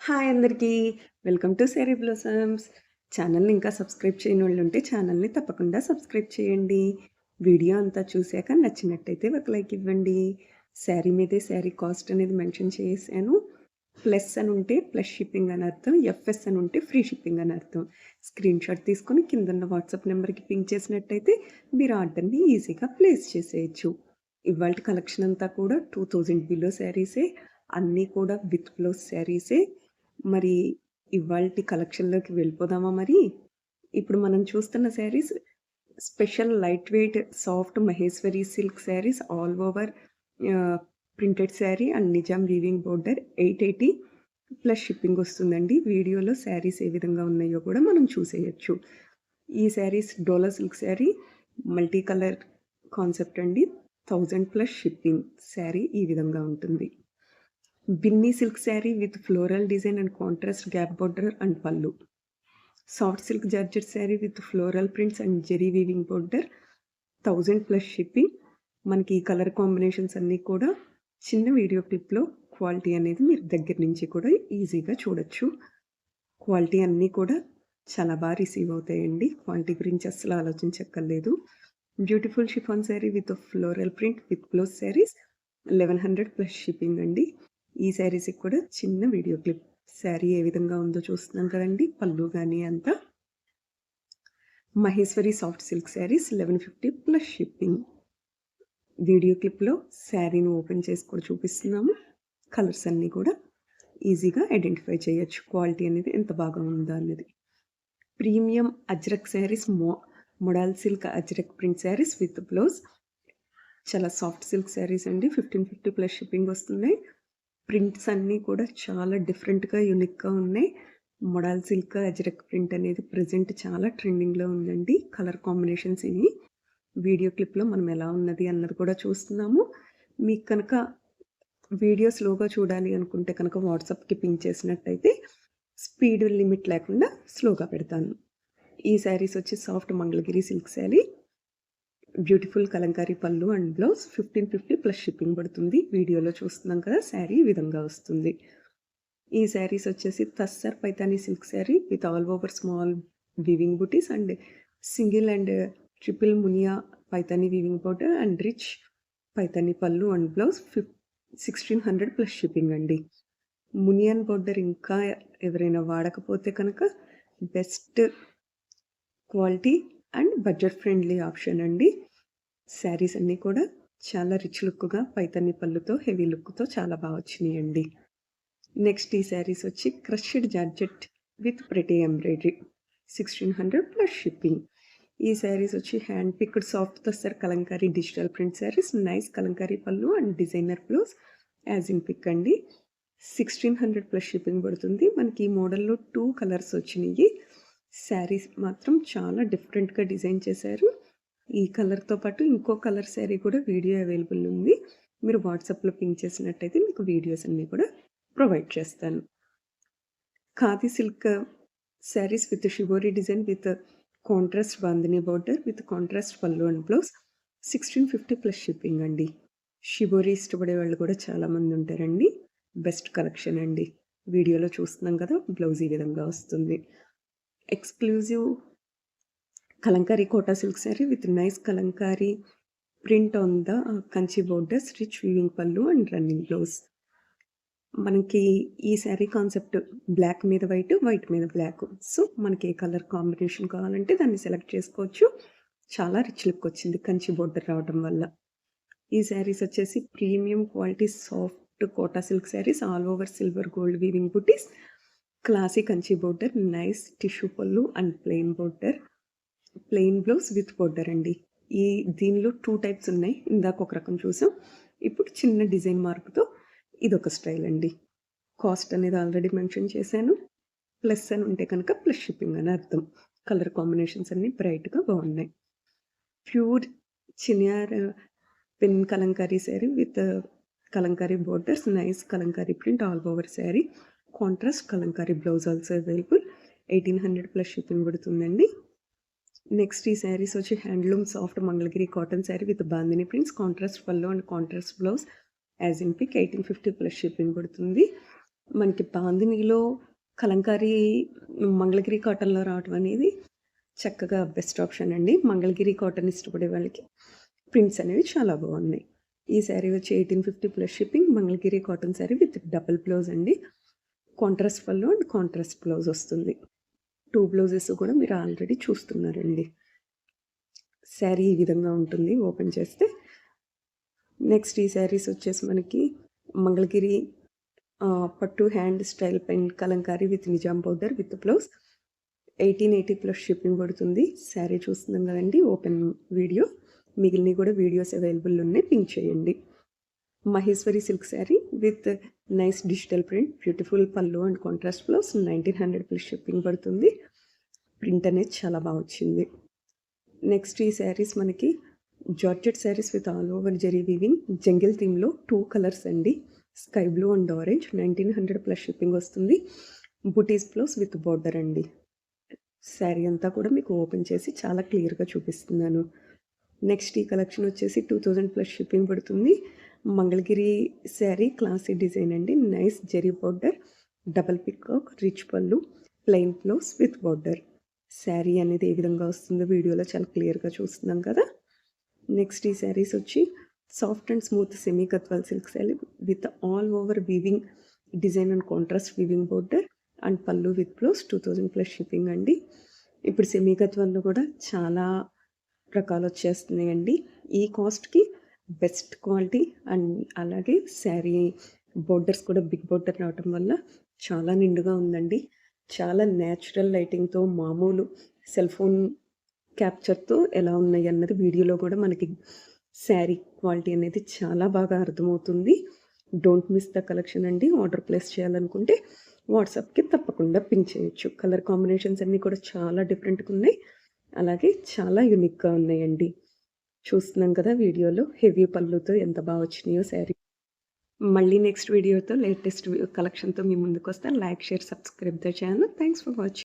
Hi అందరికీ. Welcome to sari blossoms. ఛానల్‌ని ఇంకా సబ్స్క్రైబ్ చేయనోళ్ళుంటే ఛానల్‌ని తప్పకుండా సబ్స్క్రైబ్ చేయండి. వీడియో అంతా చూసాక నచ్చినట్టయితే ఒక లైక్ ఇవ్వండి. శారీ మీదే శారీ కాస్ట్ అనేది మెన్షన్ చేశాను. ప్లస్ అని ఉంటే ప్లస్ షిప్పింగ్ అని అర్థం. ఎఫ్ఎస్ అని ఉంటే ఫ్రీ షిప్పింగ్ అని అర్థం. స్క్రీన్‌షాట్ తీసుకొని కిందున్న వాట్సాప్ నెంబర్‌కి పింక్ చేసినట్టయితే మీరు ఆర్డర్‌ని ఈజీగా ప్లేస్ చేసేయొచ్చు. ఇవాల్టి కలెక్షన్ అంతా కూడా 2000 బిలో శారీసే. అన్నీ కూడా విత్ బ్లౌజ్ శారీసే. మరి ఇవాల్టి కలెక్షన్‌లోకి వెళ్ళిపోదామా మరి? ఇప్పుడు మనం చూస్తున్న saris special light weight soft Maheshwari silk saris all over printed sari and Nizam weaving border 880 plus shipping వస్తుందండి. వీడియోలో శారీస్ ఏ విధంగా ఉన్నాయో కూడా మనం చూసేయొచ్చు. ఈ saris Dola silk sari multi colour concept అండి. 1000 ప్లస్ షిప్పింగ్. శారీ ఈ విధంగా ఉంటుంది. Binny silk sari with floral design and contrast gap border and పళ్ళు. Soft silk georgette sari with floral prints and zari weaving border 1000 plus shipping. మనకి ఈ కలర్ కాంబినేషన్స్ అన్నీ కూడా చిన్న వీడియో క్లిప్లో క్వాలిటీ అనేది మీరు దగ్గర నుంచి కూడా ఈజీగా చూడొచ్చు. క్వాలిటీ అన్నీ కూడా చాలా బాగా రిసీవ్ అవుతాయండి. క్వాలిటీ గురించి అస్సలు ఆలోచించక్కర్లేదు. Beautiful chiffon sari with floral print with blouse saris 1100 plus shipping అండి. ఈ శారీస్‌కి కూడా చిన్న వీడియో క్లిప్. శారీ ఏ విధంగా ఉందో చూస్తున్నాం కదండీ! పళ్ళు గాని అంతా. Maheshwari soft silk saris 1150 plus shipping. Video క్లిప్‌లో శారీని ఓపెన్ చేసి కూడా చూపిస్తున్నాము. కలర్స్ అన్నీ కూడా ఈజీగా ఐడెంటిఫై చేయొచ్చు. క్వాలిటీ అనేది ఎంత బాగా ఉందా అన్నది. Premium ajrak saris model silk ajrak print saris with blouse. చాలా సాఫ్ట్ సిల్క్ శారీస్ అండి. 1550 ప్లస్ షిప్పింగ్ వస్తున్నాయి. ప్రింట్స్ అన్నీ కూడా చాలా డిఫరెంట్‌గా, యూనిక్‌గా ఉన్నాయి. మోడల్ సిల్క్ అజ్రక్ ప్రింట్ అనేది ప్రెజెంట్ చాలా ట్రెండింగ్‌లో ఉందండి. కలర్ కాంబినేషన్స్ ఇవి. వీడియో క్లిప్‌లో మనం ఎలా ఉన్నది అన్నది కూడా చూస్తున్నాము. మీకు కనుక వీడియో స్లోగా చూడాలి అనుకుంటే కనుక వాట్సాప్‌కి పింక్ చేసినట్టయితే స్పీడ్ లిమిట్ లేకుండా స్లోగా పెడతాను. ఈ శారీస్ వచ్చి soft Mangalagiri silk sari. Beautiful Kalamkari pallu and blouse 1550 plus shipping పడుతుంది. వీడియోలో చూస్తున్నాం కదా! శారీ ఈ విధంగా వస్తుంది. ఈ శారీస్ వచ్చేసి tussar Paithani silk sari with all over small weaving butis and single and triple Muniya Paithani weaving border and rich Paithani pallu and blouse 1600 plus shipping అండి. మునియన్ బోర్డర్ ఇంకా ఎవరైనా వాడకపోతే కనుక best quality and budget friendly option అండి. శారీస్ అన్నీ కూడా చాలా రిచ్ లుక్‌గా పైతాని పళ్ళుతో, హెవీ లుక్‌తో చాలా బాగా వచ్చినాయండి. నెక్స్ట్ ఈ శారీస్ వచ్చి crushed georgette with pretty embroidery 1600 plus shipping. ఈ శారీస్ వచ్చి hand picked soft tussar kalamkari digital print saris nice kalamkari pallu and designer blouse as in pic అండి. 1600 ప్లస్ షిప్పింగ్ పడుతుంది. మనకి ఈ మోడల్‌లో 2 కలర్స్ వచ్చినాయి. శారీస్ మాత్రం చాలా డిఫరెంట్‌గా డిజైన్ చేశారు. ఈ కలర్‌తో పాటు ఇంకో కలర్ శారీ కూడా వీడియో అవైలబుల్ ఉంది. మీరు వాట్సాప్‌లో పింక్ చేసినట్టయితే మీకు వీడియోస్ అన్నీ కూడా ప్రొవైడ్ చేస్తాను. Khadi silk saris with shibori design with contrast bandhani border with contrast pallu and blouse 1650 plus shipping అండి. షిబోరి ఇష్టపడే వాళ్ళు కూడా చాలామంది ఉంటారండి. బెస్ట్ కలెక్షన్ అండి. వీడియోలో చూస్తున్నాం కదా! బ్లౌజ్ ఈ విధంగా వస్తుంది. Exclusive kalamkari Kota silk sari with nice kalamkari print on the Kanchi borders rich weaving pallu and running blouse. మనకి ఈ శారీ కాన్సెప్ట్ బ్లాక్ మీద వైట్, వైట్ మీద బ్లాక్. సో, మనకి ఏ కలర్ కాంబినేషన్ కావాలంటే దాన్ని సెలెక్ట్ చేసుకోవచ్చు. చాలా రిచ్ లుక్ వచ్చింది కంచి బోర్డర్ రావడం వల్ల. ఈ శారీస్ వచ్చేసి premium quality soft Kota silk saris all over silver gold weaving butis. Classy Kanchi border, nice tissue pallu and plain border. Plain blouse with border అండి. దీనిలో 2 టైప్స్ ఉన్నాయి. ఇందాక ఒక రకం చూసాం. ఇప్పుడు చిన్న డిజైన్ మార్పుతో ఇదొక స్టైల్ అండి. కాస్ట్ అనేది ఆల్రెడీ మెన్షన్ చేశాను. ప్లస్ అని ఉంటే కనుక ప్లస్ షిప్పింగ్ అని అర్థం. కలర్ కాంబినేషన్స్ అన్నీ బ్రైట్‌గా బాగున్నాయి. ప్యూర్ చినియార్ pen kalamkari sari with kalamkari borders, nice kalamkari print all over sari. Contrast kalamkari blouse also available. 1800 plus shipping పడుతుందండి. నెక్స్ట్ ఈ శారీస్ వచ్చి handloom soft Mangalagiri cotton sari with bandhani prints, contrast pallu and contrast blouse as in pic 1850 plus shipping పడుతుంది. మనకి బాందినీలో కలంకారీ మంగళగిరి కాటన్‌లో రావటం అనేది చక్కగా బెస్ట్ ఆప్షన్ అండి. మంగళగిరి కాటన్ ఇష్టపడే వాళ్ళకి ప్రింట్స్ అనేవి చాలా బాగున్నాయి. ఈ శారీ వచ్చి 1850 plus shipping. Mangalagiri cotton sari with double blouse అండి. Contrast pallu and contrast blouse వస్తుంది. 2 బ్లౌజెస్ కూడా మీరు ఆల్రెడీ చూస్తున్నారండి. శారీ ఈ విధంగా ఉంటుంది ఓపెన్ చేస్తే. నెక్స్ట్ ఈ శారీస్ వచ్చేసి మనకి మంగళగిరి పట్టు hand style pen Kalamkari with Nizam powder with blouse. 1880 plus shipping పడుతుంది. శారీ చూస్తున్నాం కదండి ఓపెన్ వీడియో. మిగిలినవి కూడా వీడియోస్ అవైలబుల్ ఉన్నాయి, పింక్ చేయండి. Maheshwari silk sari with nice digital print, beautiful pallu and contrast blouse. 1900 plus shipping పడుతుంది. ప్రింట్ అనేది చాలా బాగా వచ్చింది. నెక్స్ట్ ఈ శారీస్ మనకి georgette saris with all over zari weaving jungle థీమ్లో 2 కలర్స్ అండి. Sky blue and orange. 1900 plus shipping వస్తుంది. బుటీస్ బ్లౌజ్ విత్ బార్డర్ అండి. శారీ అంతా కూడా మీకు ఓపెన్ చేసి చాలా క్లియర్గా చూపిస్తున్నాను. నెక్స్ట్ ఈ కలెక్షన్ వచ్చేసి 2000 ప్లస్ షిప్పింగ్ పడుతుంది. మంగళగిరి శారీ క్లాసీ డిజైన్ అండి. Nice zari border, double peacock, rich pallu, plain blouse with border. Sari అనేది ఏ విధంగా వస్తుందో వీడియోలో చాలా క్లియర్గా చూస్తున్నాం కదా. నెక్స్ట్ ఈ శారీస్ వచ్చి soft and smooth semi Gadwal silk sari with all over weaving design and contrast weaving border and పళ్ళు విత్ బ్లౌజ్. 2000 ప్లస్ షిప్పింగ్ అండి. ఇప్పుడు సెమీ గద్వాల్లో కూడా చాలా రకాలు వచ్చేస్తున్నాయండి. ఈ కాస్ట్కి బెస్ట్ క్వాలిటీ అండ్ అలాగే శారీ బోర్డర్స్ కూడా బిగ్ బోర్డర్ రావటం వల్ల చాలా నిండుగా ఉందండి. చాలా న్యాచురల్ లైటింగ్తో మామూలు సెల్ ఫోన్ క్యాప్చర్తో ఎలా ఉన్నాయి అన్నది వీడియోలో కూడా మనకి శారీ క్వాలిటీ అనేది చాలా బాగా అర్థమవుతుంది. డోంట్ మిస్ ద కలెక్షన్ అండి. ఆర్డర్ ప్లేస్ చేయాలనుకుంటే వాట్సాప్కి తప్పకుండా పింక్ చేయొచ్చు. కలర్ కాంబినేషన్స్ అన్నీ కూడా చాలా డిఫరెంట్గా ఉన్నాయి, అలాగే చాలా యూనిక్గా ఉన్నాయండి. చూస్తున్నాం కదా వీడియోలో హెవీ పళ్ళుతో ఎంత బాగా వచ్చినాయో శారీ. మళ్ళీ నెక్స్ట్ వీడియోతో లేటెస్ట్ కలెక్షన్తో మీ ముందుకు వస్తాను. Like, share, subscribe the channel. Thanks for watching.